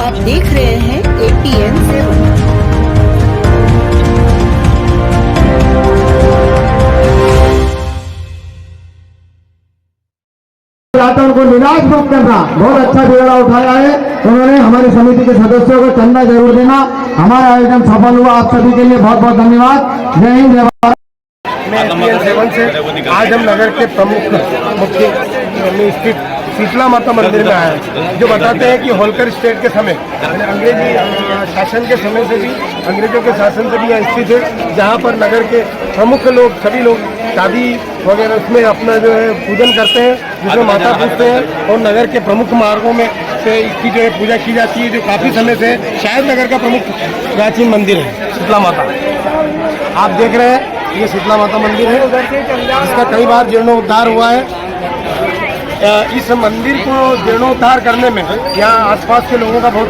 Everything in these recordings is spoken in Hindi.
आप देख रहे हैं APN 7। उनको निराश मत करना। बहुत अच्छा बेड़ा उठाया है उन्होंने। हमारी समिति के सदस्यों को चंदा जरूर देना। हमारा आयोजन सफल हुआ। आप सभी के लिए बहुत बहुत धन्यवाद। जय हिंद, जय भारत। मैं APN 7 से आज हम नगर के प्रमुख मुख्य में स्थित शीतला माता मंदिर में आए हैं, जो बताते हैं कि होलकर स्टेट के समय अंग्रेजी शासन के समय से भी, अंग्रेजों के शासन से भी यहाँ स्थित है, जहाँ पर नगर के प्रमुख लोग, सभी लोग शादी वगैरह उसमें अपना जो है पूजन करते हैं, जिसमें माता पूजते हैं। और नगर के प्रमुख मार्गों में से इसकी जो है पूजा की जाती है, जो काफ़ी समय से शायद नगर का प्रमुख प्राचीन मंदिर है शीतला माता। आप देख रहे हैं ये शीतला माता मंदिर है, जिसका कई बार जीर्णोद्धार हुआ है। इस मंदिर को जीर्णोद्धार करने में यहाँ आसपास के लोगों का बहुत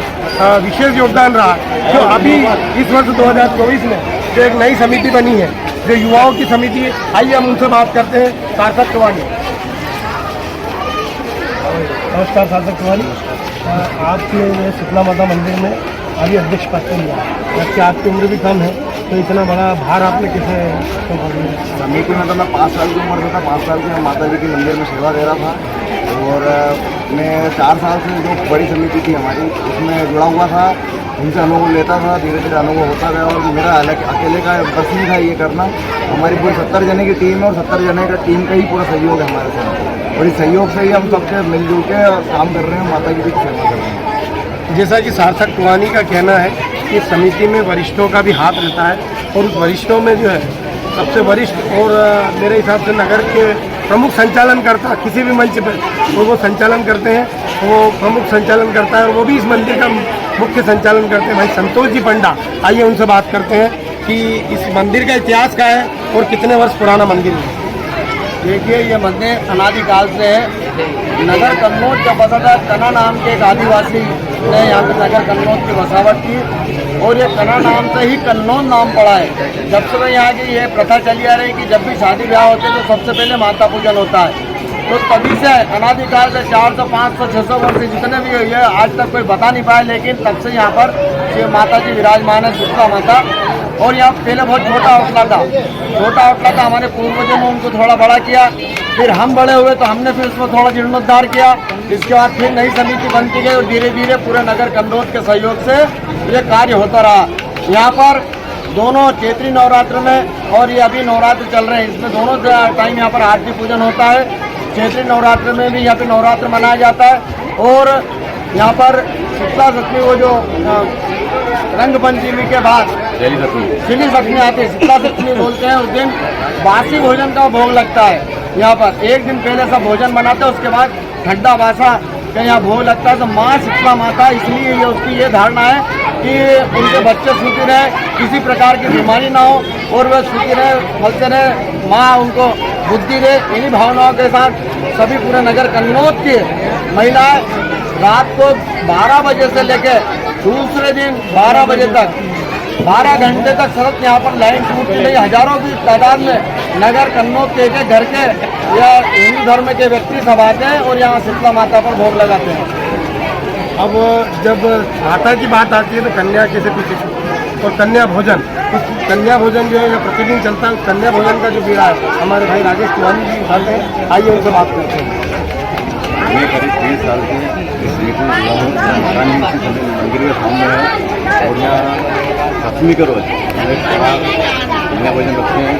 विशेष योगदान रहा। जो अभी इस वर्ष 2024 में जो एक नई समिति बनी है, जो युवाओं की समिति है, आइए हम उनसे बात करते हैं। सार्थक चौहानी, नमस्कार। सार्थक चौहानी, आपके शीतला माता मंदिर में अभी अध्यक्ष पद पे लिया, जबकि आपकी उम्र भी कम है, तो इतना बड़ा भार आपने कैसे संभाला? समिति में तो मैं 5 साल की उम्र में था। 5 साल की मैं माता जी के मंदिर में सेवा दे रहा था, और मैं 4 साल से जो बड़ी समिति थी हमारी उसमें जुड़ा हुआ था। उनसे अनुभव लेता था, धीरे धीरे अनुभव होता गया। और मेरा अकेले का बस नहीं था ये करना। हमारी पूरी 70 जने की टीम है, और 70 जने का टीम का ही पूरा सहयोग है हमारे साथ, और इस सहयोग से ही हम सबसे मिलजुल के काम कर रहे हैं, माता जी की सेवा कर रहे हैं। जैसा कि सार्थक टुवानी का कहना है कि समिति में वरिष्ठों का भी हाथ रहता है, और उस वरिष्ठों में जो है सबसे वरिष्ठ और मेरे हिसाब से नगर के प्रमुख संचालन करता, किसी भी मंच पर वो संचालन करते हैं, वो प्रमुख संचालन करता है, और वो भी इस मंदिर का मुख्य संचालन करते हैं भाई संतोष जी पंडा। आइए उनसे बात करते हैं कि इस मंदिर का इतिहास क्या है और कितने वर्ष पुराना मंदिर है। देखिए, ये मंदिर अनादिकाल से है। नगर कन्नौज का बसा कना नाम के एक आदिवासी ने यहाँ पे नगर कन्नौज की बसावट की, और ये कना नाम से ही कन्नौज नाम पड़ा है। जब से यहाँ की ये प्रथा चली आ रही कि जब भी शादी ब्याह होते तो सबसे पहले माता पूजन होता है। तो तभी से अनादिकाल से 400, 500, 600 वर्ष जितने भी हुए आज तक कोई बता नहीं पाया, लेकिन तब से यहाँ पर ये माता जी विराजमान है, शीतला माता। और यहाँ पहले बहुत छोटा होटला था। हमारे पूर्वजों ने उनको थोड़ा बड़ा किया, फिर हम बड़े हुए तो हमने फिर उसमें थोड़ा जीर्णोद्धार किया। इसके बाद फिर नई समिति बनती गई, और धीरे धीरे पूरे नगर कन्नौज के सहयोग से ये कार्य होता रहा। यहाँ पर दोनों चैत्री नवरात्र में और ये अभी नवरात्र चल रहे हैं, इसमें दोनों टाइम यहाँ पर आरती पूजन होता है। चैत्री नवरात्र में भी यहाँ पे नवरात्र मनाया जाता है, और यहाँ पर शीतला सप्तमी, वो जो रंग पंचमी के बाद शिली सप्तमी आती है, शीतला सप्तमी बोलते हैं। उस दिन बासी भोजन का भोग लगता है। यहाँ पर एक दिन पहले सब भोजन बनाते हैं, उसके बाद ठंडा बासा का यहाँ भोग लगता है। तो माँ शीतला माता, इसलिए ये उसकी ये धारणा है कि उनके बच्चे सुखी रहे, किसी प्रकार की बीमारी ना हो, और वह सुखी रहे, फलते रहे, माँ उनको बुद्धि दे। इन्हीं भावनाओं के साथ सभी पूरे नगर कन्नौज की महिलाएं रात को 12 बजे से लेकर दूसरे दिन 12 बजे तक 12 घंटे तक सतत यहाँ पर लाइन टूटती रही। हजारों की तादाद में नगर कन्नौज के एक घर के या हिंदू धर्म के व्यक्ति सब आते हैं और यहाँ शीतला माता पर भोग लगाते हैं। अब जब माता की बात आती है तो कन्या कैसे पीछे, और कन्या भोजन, उस कन्या भोजन जो है जो प्रतिदिन चलता है, कन्या भोजन का जो बीड़ा है हमारे भाई राजेश चौहान जी उठाते हैं। आइए उनसे बात करते हैं। मैं करीब 30 साल से इस मंदिर के सामने है, और यहाँ सप्तमी का रोज कन्या भोजन रखते हैं,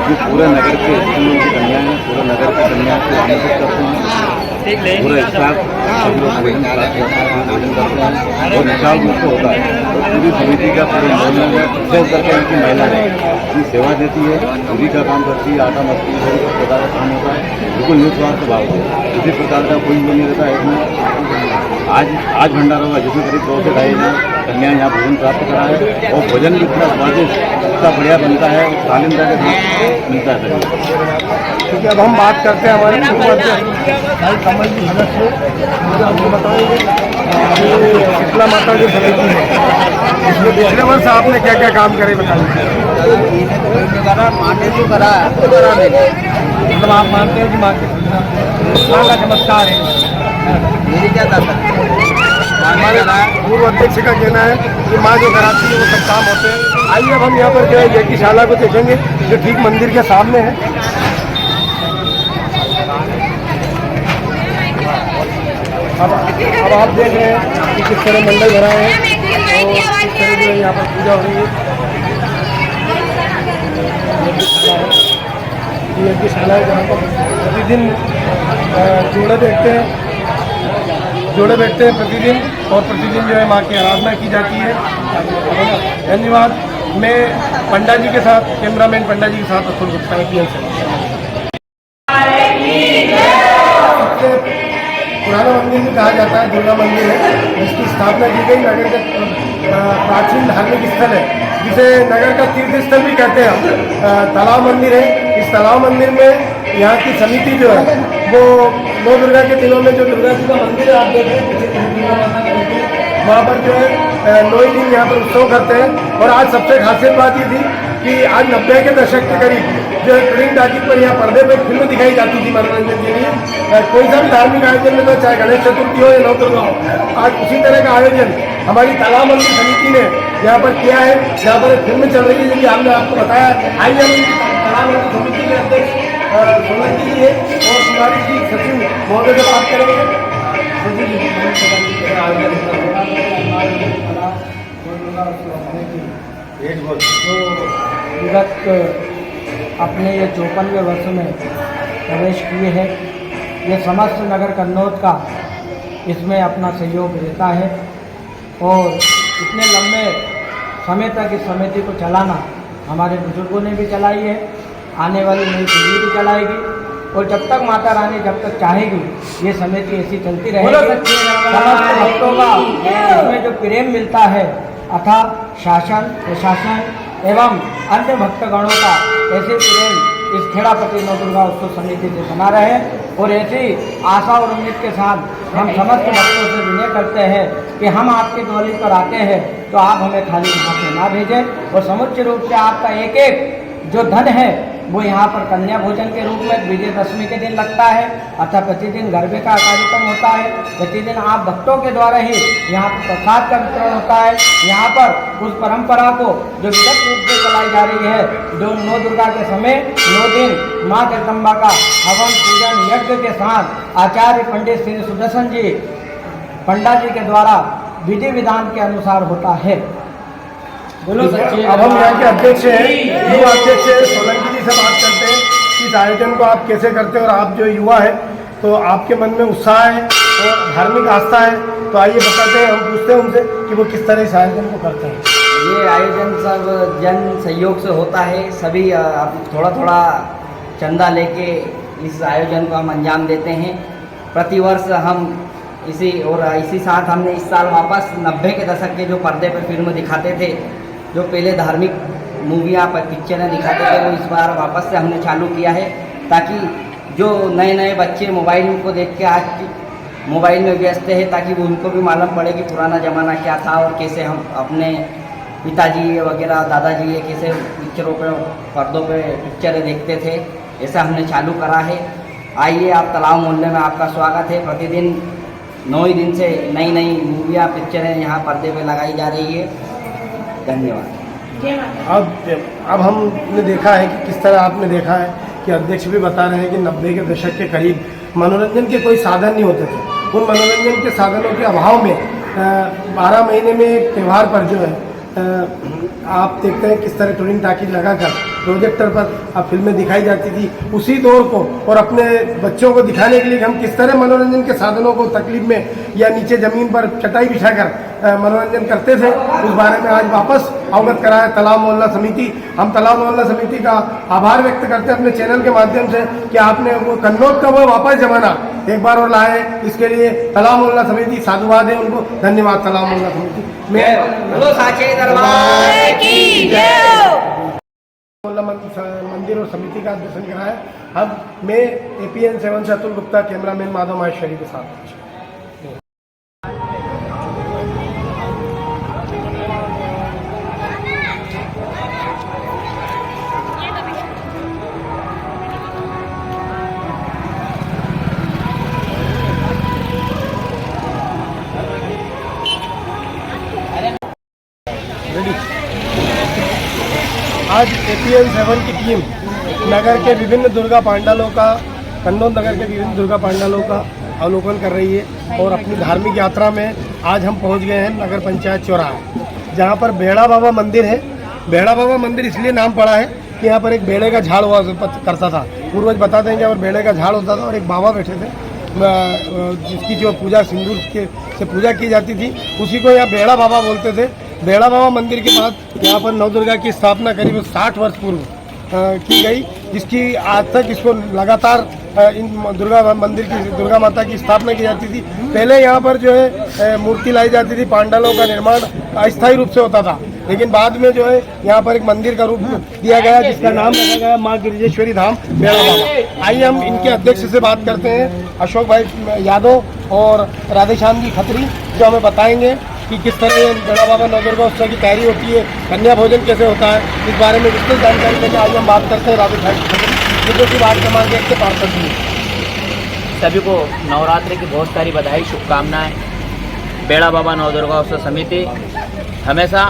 जो पूरे नगर के जितने की कन्या हैं, पूरे नगर की कन्या को आमंत्रित करते हैं। पूरा स्टाफ सभी लोग भोजन करते हैं, और विशाल रूप से होता है। पूरी समिति का पूरे मोहल्ले में विशेष करके इनकी महिलाएं अपनी सेवा देती है, पूरी का काम करती है, आटा मस्ती सभी प्रकार का काम होता है, बिल्कुल निस्वार्थ भाव से। किसी प्रकार का कोई वो नहीं रहता है इसमें। आज भंडारा होगा जिसमें करीब 2 से 2.5 कन्या यहाँ भोजन प्राप्त करा है, और भोजन भी इतना स्वादिष्ट, इतना बढ़िया बनता है, शालीनता के साथ मिलता है। क्योंकि अब हम बात करते हैं हमारे भाई कमल जी भगत से, मुझे आपको बताएंगे शीतला माता जो समिति है, इसमें पिछले वर्ष आपने क्या क्या काम करे बताइए। माने जो करा है तो करा नहीं, मतलब आप मानते हैं कि माँ का चमत्कार है। मेरी क्या ताकत है? हमारे पूर्व अध्यक्ष का कहना है कि माँ जो कराती है वो सब काम होते हैं। आइए अब हम यहाँ पर जो है यज्ञशाला को देखेंगे जो ठीक मंदिर के सामने है। अब आप देख रहे हैं कि किस तरह मंडल भरा है और किस तरह जो है यहाँ पर पूजा हो रही है। यज्ञशाला है जहाँ पर प्रतिदिन जोड़े बैठते हैं प्रतिदिन और प्रतिदिन जो है माँ की आराधना की जाती है। धन्यवाद। मैं पंडा जी के साथ कैमरामैन पंडा जी के साथ अतुल गुप्ता है। सबसे पुराना मंदिर भी कहा जाता है दुर्गा मंदिर है, जिसकी स्थापना की गई नगर का प्राचीन धार्मिक स्थल है, जिसे नगर का तीर्थ स्थल भी कहते हैं हम। तालाब मंदिर है। इस तालाब मंदिर में यहाँ की समिति जो है वो नौ दुर्गा के दिनों में जो दुर्गा जी का मंदिर है आप देख रहे हैं वहाँ पर जो है 9 दिन यहाँ पर उत्सव करते हैं। और आज सबसे खासियत बात ये थी कि आज 90 के दशक के करीब जो ट्रेन टाकी पर यहाँ पर्दे पर फिल्म दिखाई जाती थी मनोरंजन के लिए। कोई सा भी धार्मिक आयोजन में तो चाहे गणेश चतुर्थी हो या नौ दुर्गा हो, आज उसी तरह का आयोजन हमारी तालाब मंदिर समिति ने यहाँ पर किया है, जहाँ पर फिल्म चल रही है जिनकी हमने आपको बताया। आइए हम तालाब मंदिर समिति के अध्यक्ष सोलंकी जी है और कुमारी जी सचिव महोदय से बात करेंगे। जो विगत अपने ये 54वें वर्ष में प्रवेश किए हैं, ये समस्त नगर कन्नौज का इसमें अपना सहयोग रहता है और इतने लंबे समय तक इस समिति को चलाना हमारे बुजुर्गों ने भी चलाई है, आने वाली नई पीढ़ी भी चलाएगी और जब तक माता रानी जब तक चाहेगी ये समिति ऐसी चलती रहेगी। समस्त भक्तों का इसमें जो प्रेम मिलता है अथा शासन प्रशासन एवं अन्य भक्तगणों का ऐसे प्रेम इस खेड़ापति नौ दुर्गा उत्सव समिति से बना रहे और ऐसी आशा और उम्मीद के साथ हम समस्त भक्तों से विनय करते हैं कि हम आपके द्वारी पर आते हैं तो आप हमें खाली यहाँ से ना भेजें और समुचित रूप से आपका एक एक जो धन है वो यहाँ पर कन्या भोजन के रूप में विजयदशमी के दिन लगता है अतः प्रतिदिन गरबे का कार्यक्रम होता है। प्रतिदिन आप भक्तों के द्वारा ही यहाँ पर प्रसाद का वितरण होता है। यहाँ पर उस परंपरा को जो विगत रूप से चलाई जा रही है, जो नौ दुर्गा के समय 9 दिन माँ जगदम्बा का हवन पूजन यज्ञ के साथ आचार्य पंडित श्री सुदर्शन जी पंडा जी के द्वारा विधि विधान के अनुसार होता है। बोलो सच्चे। अब हम यहाँ के अध्यक्ष हैं, युवा अध्यक्ष सोलंकी जी से बात करते हैं कि इस आयोजन को आप कैसे करते हैं और आप जो युवा है तो आपके मन में उत्साह है और धार्मिक आस्था है, तो आइए बताते हैं, हम पूछते हैं उनसे कि वो किस तरह इस आयोजन को करते हैं। ये आयोजन सब जन सहयोग से होता है। सभी थोड़ा थोड़ा चंदा लेके इस आयोजन को हम अंजाम देते हैं। प्रतिवर्ष हम इसी साथ हमने इस साल वापस 90 के दशक के जो पर्दे पर फिल्म दिखाते थे, जो पहले धार्मिक मूवियाँ पर पिक्चरें दिखाते थे, वो इस बार वापस से हमने चालू किया है ताकि जो नए नए बच्चे मोबाइल को देख के आज मोबाइल में व्यस्त है ताकि वो उनको भी मालूम पड़े कि पुराना ज़माना क्या था और कैसे हम अपने पिताजी वगैरह दादाजी ये कैसे पिक्चरों पे पर्दों पे पिक्चरें देखते थे। ऐसा हमने चालू करा है। आइए आप तालाब मोहल्ले में आपका स्वागत है। प्रतिदिन 9 ही दिन से नई नई मूवियाँ पिक्चरें यहाँ पर्दे पे लगाई जा रही है। धन्यवाद। अब हमने देखा है कि किस तरह आपने देखा है कि अध्यक्ष भी बता रहे हैं कि 90 के दशक के करीब मनोरंजन के कोई साधन नहीं होते थे। उन मनोरंजन के साधनों के अभाव में 12 महीने में एक त्यौहार पर जो है आप देखते हैं किस तरह टूरिंग टाकी लगाकर प्रोजेक्टर पर अब फिल्में दिखाई जाती थी। उसी दौर को और अपने बच्चों को दिखाने के लिए हम किस तरह मनोरंजन के साधनों को तकलीफ में या नीचे ज़मीन पर चटाई बिछाकर मनोरंजन करते थे, उस बारे में आज वापस अवगत कराया तालाब मोहल्ला समिति। हम तालाब मोहल्ला समिति का आभार व्यक्त करते हैं अपने चैनल के माध्यम से कि आपने वो कन्नौज का वो वापस जमाना एक बार और लाए। इसके लिए तालाब मोहल्ला समिति साधुवाद है उनको। धन्यवाद तालाब मोहल्ला समिति। मंदिर और समिति का दर्शन कराया। अब मैं APN 7 से अतुल गुप्ता, कैमरामैन माधव माहेश्वरी के साथ। रेडी। आज APN 7 की टीम नगर के विभिन्न दुर्गा पांडालों का, कन्नौज नगर के विभिन्न दुर्गा पांडालों का अवलोकन कर रही है और अपनी धार्मिक यात्रा में आज हम पहुंच गए हैं नगर पंचायत चौराहा, जहां पर बेड़ा बाबा मंदिर है। बेड़ा बाबा मंदिर इसलिए नाम पड़ा है कि यहाँ पर एक बेड़े का झाड़ हुआ करता था। पूर्वज बताते हैं कि यहाँ पर बेड़े का झाड़ होता था और एक बाबा बैठे थे, जिसकी जो पूजा सिंदूर से पूजा की जाती थी, उसी को यहाँ बेड़ा बाबा बोलते थे। बेड़ा बाबा मंदिर के बाद यहाँ पर नवदुर्गा की स्थापना करीब 60 वर्ष पूर्व की गई, जिसकी आज तक इसको लगातार इन दुर्गा मंदिर की, दुर्गा माता की स्थापना की जाती थी। पहले यहाँ पर जो है मूर्ति लाई जाती थी, पांडालों का निर्माण अस्थायी रूप से होता था, लेकिन बाद में जो है यहाँ पर एक मंदिर का रूप दिया गया, जिसका नाम रखा गया माँ गिरिजेश्वरी धाम बेड़ा बाबा। आइए हम इनके अध्यक्ष से बात करते हैं, अशोक भाई यादव और राधेश्याम जी खत्री, जो हमें बताएंगे कि किस तरह बेड़ा बाबा नवदुर्गा उत्सव की तैयारी होती है, कन्या भोजन कैसे होता है, इस बारे में विस्तृत जानकारी लेकर आज हम बात करते हैं राधेश्याम जी खत्री, जो कि वार्ड क्रमांक 1 के पार्षद हैं। सभी को नवरात्रि की बहुत सारी बधाई, शुभकामनाएं। बेड़ा बाबा नवदुर्गा उत्सव समिति हमेशा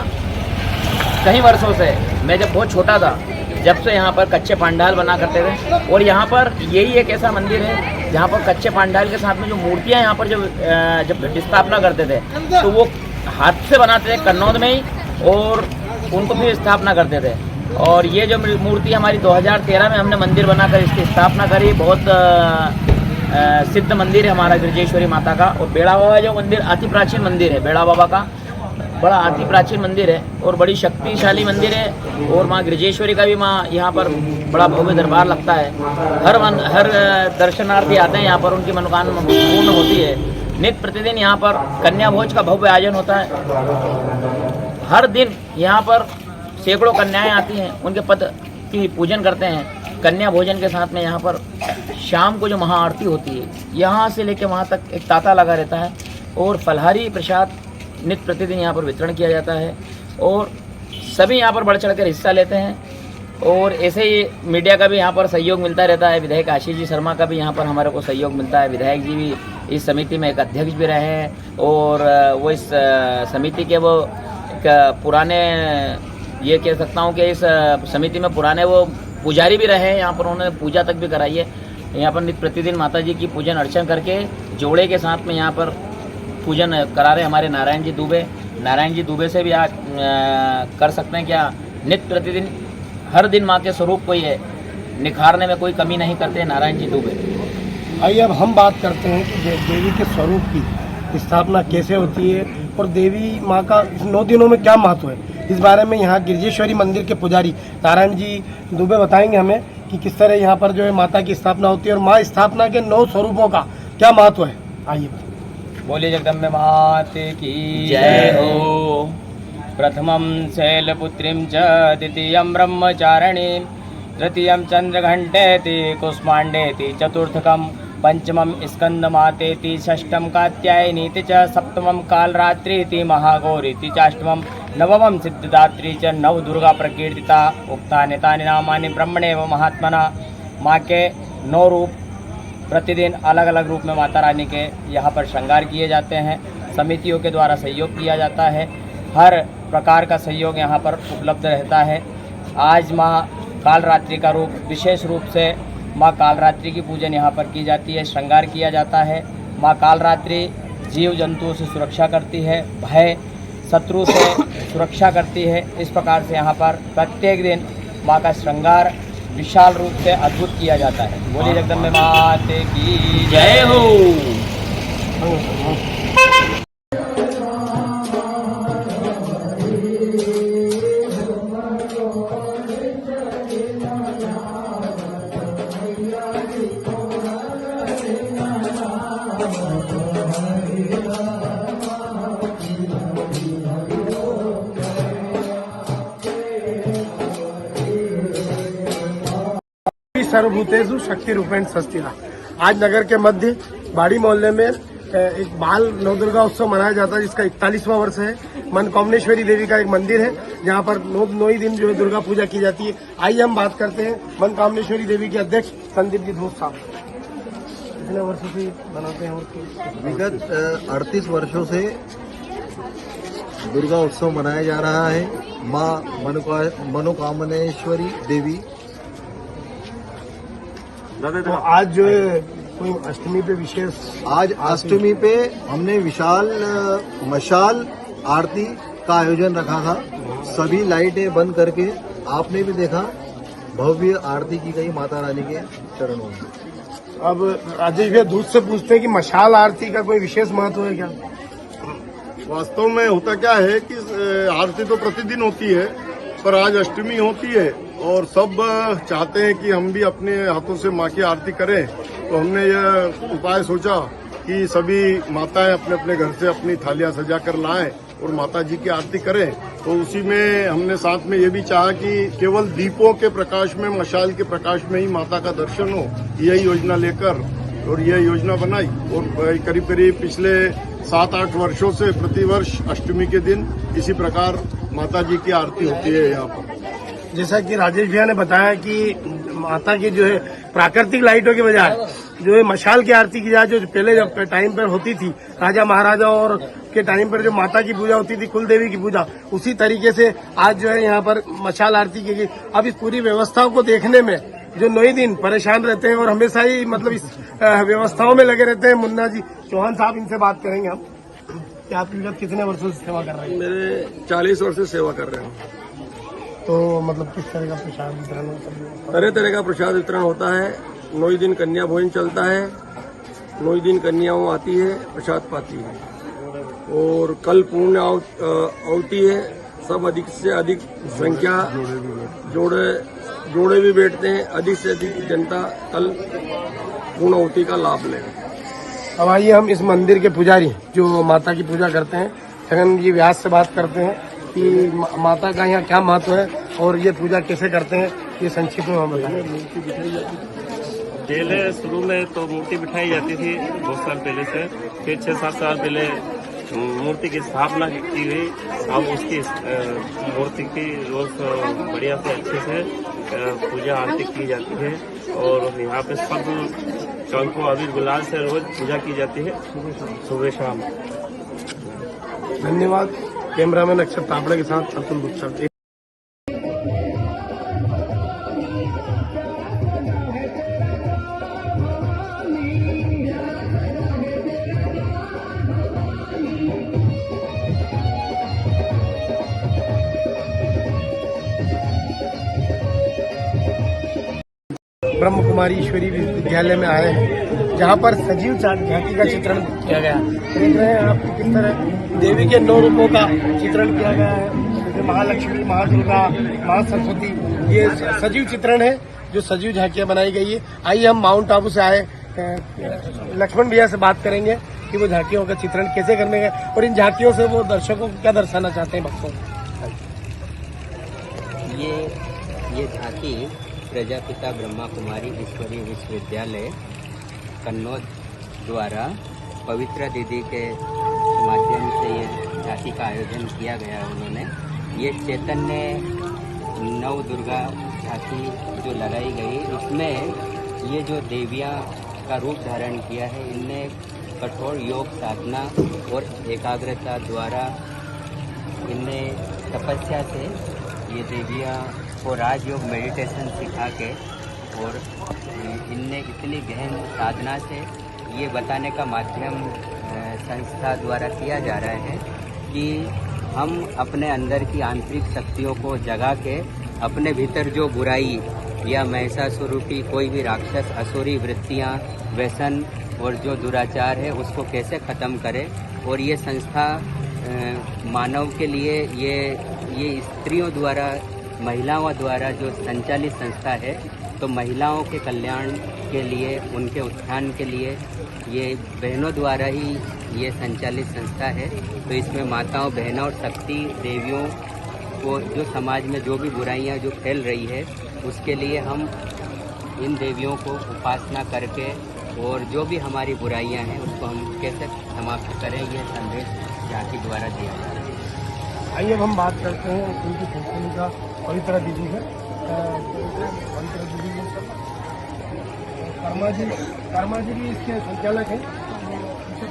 कई वर्षों से, मैं जब बहुत छोटा था, जब से यहाँ पर कच्चे पंडाल बना करते थे, और यहाँ पर यही एक ऐसा मंदिर है जहाँ पर कच्चे पंडाल के साथ में जो मूर्तियाँ यहाँ पर जब स्थापना करते थे तो वो हाथ से बनाते थे कन्नौज में ही, और उनको फिर स्थापना करते थे। और ये जो मूर्ति हमारी 2013 में हमने मंदिर बनाकर इसकी स्थापना करी। बहुत सिद्ध मंदिर है हमारा गिरिजेश्वरी माता का। और बेड़ा बाबा जो मंदिर अति प्राचीन मंदिर है, बेड़ा बाबा का बड़ा अति प्राचीन मंदिर है और बड़ी शक्तिशाली मंदिर है। और माँ गिरिजेश्वरी का भी यहाँ पर बड़ा भव्य दरबार लगता है। हर दर्शनार्थी आते हैं यहाँ पर, उनकी मनोकामना पूर्ण होती है। नित्य प्रतिदिन यहाँ पर कन्या भोज का भव्य आयोजन होता है। हर दिन यहाँ पर सैकड़ों कन्याएं आती हैं, उनके पद की पूजन करते हैं। कन्या भोजन के साथ में यहाँ पर शाम को जो महाआरती होती है, यहाँ से लेकर वहाँ तक एक तांता लगा रहता है और फलहारी प्रसाद नित्य प्रतिदिन यहाँ पर वितरण किया जाता है और सभी यहाँ पर बढ़ चढ़ कर हिस्सा लेते हैं। और ऐसे ही मीडिया का भी यहाँ पर सहयोग मिलता रहता है। विधायक आशीष जी शर्मा का भी यहाँ पर हमारे को सहयोग मिलता है। विधायक जी भी इस समिति में एक अध्यक्ष भी रहे हैं और वो इस समिति के वो एक पुराने, ये कह सकता हूँ कि इस समिति में पुराने वो पुजारी भी रहे हैं। यहाँ पर उन्होंने पूजा तक भी कराई है। यहाँ पर नित्य प्रतिदिन माता जी की पूजन अर्चन करके जोड़े के साथ में यहाँ पर पूजन करा रहे हमारे नारायण जी दुबे। नारायण जी दुबे से भी आज कर सकते हैं क्या, नित्य प्रतिदिन हर दिन माँ के स्वरूप को ये निखारने में कोई कमी नहीं करते नारायण जी दुबे। आइए अब हम बात करते हैं कि देवी के स्वरूप की स्थापना कैसे होती है और देवी माँ का 9 दिनों में क्या महत्व है, इस बारे में यहाँ गिरिजेश्वरी मंदिर के पुजारी नारायण जी दुबे बताएंगे हमें कि किस तरह यहाँ पर जो है माता की स्थापना होती है और माँ स्थापना के 9 स्वरूपों का क्या महत्व है। आइए बोलिए जगदम्बे माते की जय हो। प्रथमं शैलपुत्रीं च द्वितीयं ब्रह्मचारिणीं तृतीयं चन्द्रघण्टेति कुष्माण्डेति चतुर्थकं पंचमं स्कंदमातेति षष्ठं कात्यायनीति च सप्तमं कालरात्रीति महागौरीति चाष्टमं नवमं सिद्धदात्री च नवदुर्गा प्रकीर्तिता। उक्तानि तानि नामानि ब्रह्मणेव महात्मना। माँ के 9 रूप प्रतिदिन अलग अलग रूप में माता रानी के यहाँ पर श्रृंगार किए जाते हैं। समितियों के द्वारा सहयोग किया जाता है। हर प्रकार का सहयोग यहाँ पर उपलब्ध रहता है। आज माँ कालरात्रि का रूप, विशेष रूप से माँ कालरात्रि की पूजन यहाँ पर की जाती है, श्रृंगार किया जाता है। माँ कालरात्रि जीव जंतुओं से सुरक्षा करती है, भय शत्रु से सुरक्षा करती है। इस प्रकार से यहाँ पर प्रत्येक दिन माँ का श्रृंगार विशाल रूप से अद्भुत किया जाता है। बोलिए जगदम्बे माते की जय हो। सर्वभूतेषु शक्ति रूपेण संस्थिता। आज नगर के मध्य बाड़ी मोहल्ले में एक बाल नवदुर्गा उत्सव मनाया जाता है, जिसका 41वां वर्ष है। मनकामनेश्वरी देवी का एक मंदिर है जहां पर 9 ही दिन जो है दुर्गा पूजा की जाती है। आइए हम बात करते हैं मनकामनेश्वरी देवी के अध्यक्ष संदीप जी धूत साहब। कितने वर्षों से बनाते हैं? विगत 38 वर्षों से दुर्गा उत्सव मनाया जा रहा है। माँ मनोकामनेश्वरी देवी। तो आज जो है कोई अष्टमी पे विशेष, आज अष्टमी पे हमने विशाल मशाल आरती का आयोजन रखा था। सभी लाइटें बंद करके आपने भी देखा भव्य आरती की गई माता रानी के चरणों में। अब राजेश भैया दूध से पूछते हैं कि मशाल आरती का कोई विशेष महत्व है क्या? वास्तव में होता क्या है कि आरती तो प्रतिदिन होती है, पर आज अष्टमी होती है और सब चाहते हैं कि हम भी अपने हाथों से माँ की आरती करें। तो हमने यह उपाय सोचा कि सभी माताएं अपने अपने घर से अपनी थालियां सजा कर लाएं और माता जी की आरती करें। तो उसी में हमने साथ में ये भी चाहा कि केवल दीपों के प्रकाश में, मशाल के प्रकाश में ही माता का दर्शन हो, यही योजना लेकर और यह योजना बनाई। और करीब करीब पिछले 7-8 वर्षों से प्रतिवर्ष अष्टमी के दिन इसी प्रकार माता जी की आरती होती है यहाँ पर। जैसा कि राजेश भैया ने बताया कि माता की जो है प्राकृतिक लाइटों के बजाय जो है मशाल की आरती की जाए, जो पहले जब टाइम पर होती थी राजा महाराजा और के टाइम पर जो माता की पूजा होती थी, कुल देवी की पूजा, उसी तरीके से आज जो है यहाँ पर मशाल आरती की गई। अब इस पूरी व्यवस्थाओं को देखने में जो 9 दिन परेशान रहते हैं और हमेशा ही मतलब इस व्यवस्थाओं में लगे रहते हैं, मुन्ना जी चौहान साहब, इनसे बात करेंगे हम। क्या आप विगत कितने वर्षों से सेवा कर रहे हैं? मेरे 40 वर्ष से सेवा कर रहे हैं। तो मतलब किस तरह का प्रसाद वितरण होता है? तरह तरह का प्रसाद वितरण होता है। 9 दिन कन्या भोजन चलता है। 9 दिन कन्याओं आती है, प्रसाद पाती है और कल पूर्ण आहुति है। सब अधिक से अधिक संख्या, जोड़े भी बैठते हैं। अधिक से अधिक जनता कल पूर्ण आहुति का लाभ ले। अब आइए हम इस मंदिर के पुजारी जो माता की पूजा करते हैं, छगन जी व्यास से बात करते हैं कि माता का यहाँ क्या महत्व है और ये पूजा कैसे करते हैं, ये संक्षिप्त में हम बताएं। पहले शुरू में तो मूर्ति बिठाई जाती थी बहुत साल पहले से, फिर 6-7 साल पहले मूर्ति की स्थापना की गई। अब उसकी मूर्ति की रोज बढ़िया से अच्छे से पूजा आरती की जाती है और यहाँ पे सब चौको अबीर गुलाल से रोज पूजा की जाती है सुबह शाम। धन्यवाद। कैमरामैन अक्षर तापड़े के साथ अतुल गुप्ता। ब्रह्म कुमारी ईश्वरी विद्यालय में आए हैं, जहाँ पर सजीव झांकी का चित्रण किया गया। देख रहे हैं आप किस तरह देवी के 9 रूपों का चित्रण किया गया है, जैसे महालक्ष्मी, महादुर्गा, महासरस्वती। ये सजीव चित्रण है जो सजीव झांकियां बनाई गई है। आइए हम माउंट आबू से आए लक्ष्मण भैया से बात करेंगे कि वो झांकियों का चित्रण कैसे करने गए और इन झांकियों से वो दर्शकों को क्या दर्शाना चाहते हैं, भक्तों को। ये झांकी प्रजापिता ब्रह्मा कुमारी ईश्वरी विश्वविद्यालय कन्नौज द्वारा पवित्रा दीदी के माध्यम से ये झांकी का आयोजन किया गया है। उन्होंने ये चैतन्य नव दुर्गा झांकी जो लगाई गई, इसमें ये जो देवियां का रूप धारण किया है, इनने कठोर योग साधना और एकाग्रता द्वारा इनने तपस्या से ये देवियां को राजयोग मेडिटेशन सिखा के और इनने इतनी गहन साधना से ये बताने का माध्यम संस्था द्वारा किया जा रहा है कि हम अपने अंदर की आंतरिक शक्तियों को जगा के अपने भीतर जो बुराई या महिषासुररूपी कोई भी राक्षस, असुरी वृत्तियाँ, व्यसन और जो दुराचार है उसको कैसे ख़त्म करें। और ये संस्था मानव के लिए ये स्त्रियों द्वारा, महिलाओं द्वारा जो संचालित संस्था है, तो महिलाओं के कल्याण के लिए, उनके उत्थान के लिए ये बहनों द्वारा ही ये संचालित संस्था है। तो इसमें माताओं, बहनों और शक्ति देवियों को जो समाज में जो भी बुराइयां जो फैल रही है, उसके लिए हम इन देवियों को उपासना करके और जो भी हमारी बुराइयां हैं उसको हम कैसे समाप्त करें, ये संदेश झांकी द्वारा दिया जा रहा है। आइए अब हम बात करते हैं उनकी संस्थानी का पवित्रा दीदी है। पवित्रा दीदी कर्मा जी भी इसके संचालक हैं।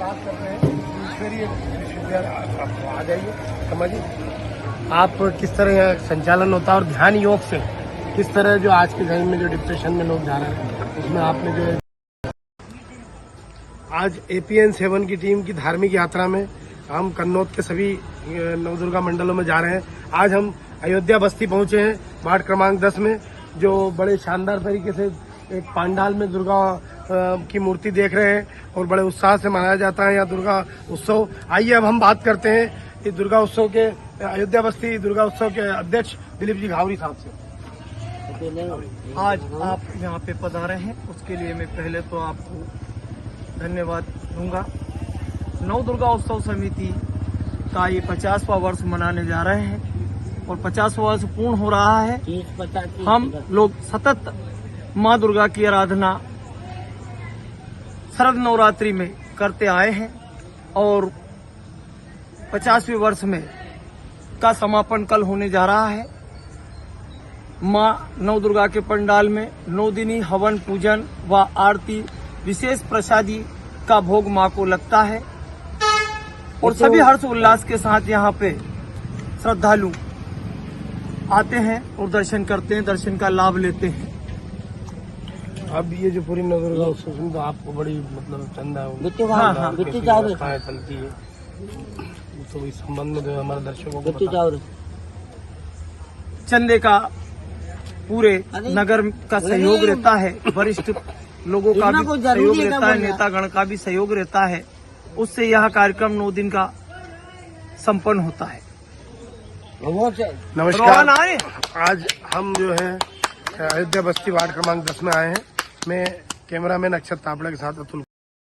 बात कर रहे हैं ईश्वरीय विश्वविद्यालय, आप आ जाइए समझिए आप किस तरह यहाँ संचालन होता है और ध्यान योग से किस तरह जो आज के टाइम में जो डिप्रेशन में लोग जा रहे हैं उसमें आपने जो है आज APN 7 की टीम की धार्मिक यात्रा में हम कन्नौज के सभी नवदुर्गा मंडलों में जा रहे हैं। आज हम अयोध्या बस्ती पहुंचे हैं वार्ड क्रमांक 10 में, जो बड़े शानदार तरीके से एक पंडाल में दुर्गा की मूर्ति देख रहे हैं और बड़े उत्साह से मनाया जाता है यहाँ दुर्गा उत्सव। आइए अब हम बात करते हैं इस दुर्गा उत्सव के अयोध्या बस्ती दुर्गा उत्सव के अध्यक्ष दिलीप जी घावरी साहब से। आज आप यहाँ पे पधारे हैं उसके लिए मैं पहले तो आपको धन्यवाद दूंगा। नवदुर्गा उत्सव समिति का ये 50वां वर्ष मनाने जा रहे हैं और 50वां वर्ष पूर्ण हो रहा है। हम लोग सतत माँ दुर्गा की आराधना शरद नवरात्रि में करते आए हैं और 50वें वर्ष में का समापन कल होने जा रहा है। माँ नवदुर्गा के पंडाल में 9 दिनी हवन पूजन व आरती विशेष प्रसादी का भोग माँ को लगता है और सभी हर्ष उल्लास के साथ यहाँ पे श्रद्धालु आते हैं और दर्शन करते हैं, दर्शन का लाभ लेते हैं। अब ये जो पूरी नवदुर्गा उत्सव में तो आपको बड़ी मतलब चंदा व्यवस्थाएं चलती है, तो इस संबंध में जो हमारे दर्शकों को चंदे का पूरे नगर का सहयोग रहता है, वरिष्ठ लोगों का भी सहयोग रहता है, नेतागण का भी सहयोग रहता है। उससे यह कार्यक्रम 9 दिन का संपन्न होता है। नमस्कार, आज हम जो है अयोध्या बस्ती वार्ड क्रमांक 10 में आए हैं। मैं कैमरामैन अक्षत तापड़ा के साथ अतुल